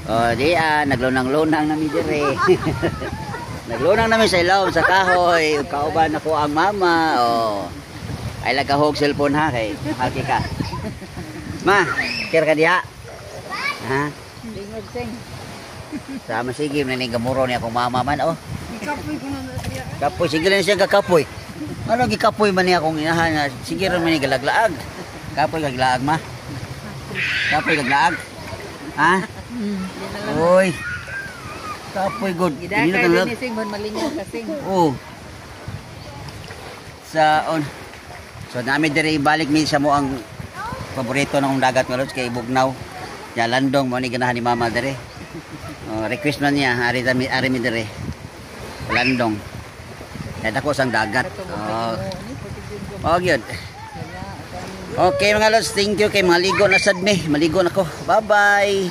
Oh, di naglunang-lunang nami dire. Naglunang namin sa ilaw sa kahoy, kauban ako ang mama. Oh. Ay lagahog cellphone ha kay haki ka. Ma, kira ka diha. Ha? Lingog sing. Sama sige naning gamuro ni akong mama man oh. Ikapoy ko na siya. Kapoy sige lang siya kakapoy. Ano gikapoy man niya akong inahan sige ra man ni galaglaag. Kapoy gaglaag ma. Kapoy gaglaag. Ha? Oy. Kapoy good. Gidakay din ni sing mon malingaw ka sing. Oh. So namin dire ibalik mi sa mo ang paborito ng dagat nga lods kay Bugnaw. Ya landong mo ni ganahan ni mama dire. Request man niya ari mi dire. Landong. Kaya dako sang dagat. Oh gyud. Okay mga lods, thank you kay maligo na sad mi. Maligo na ko. Bye-bye.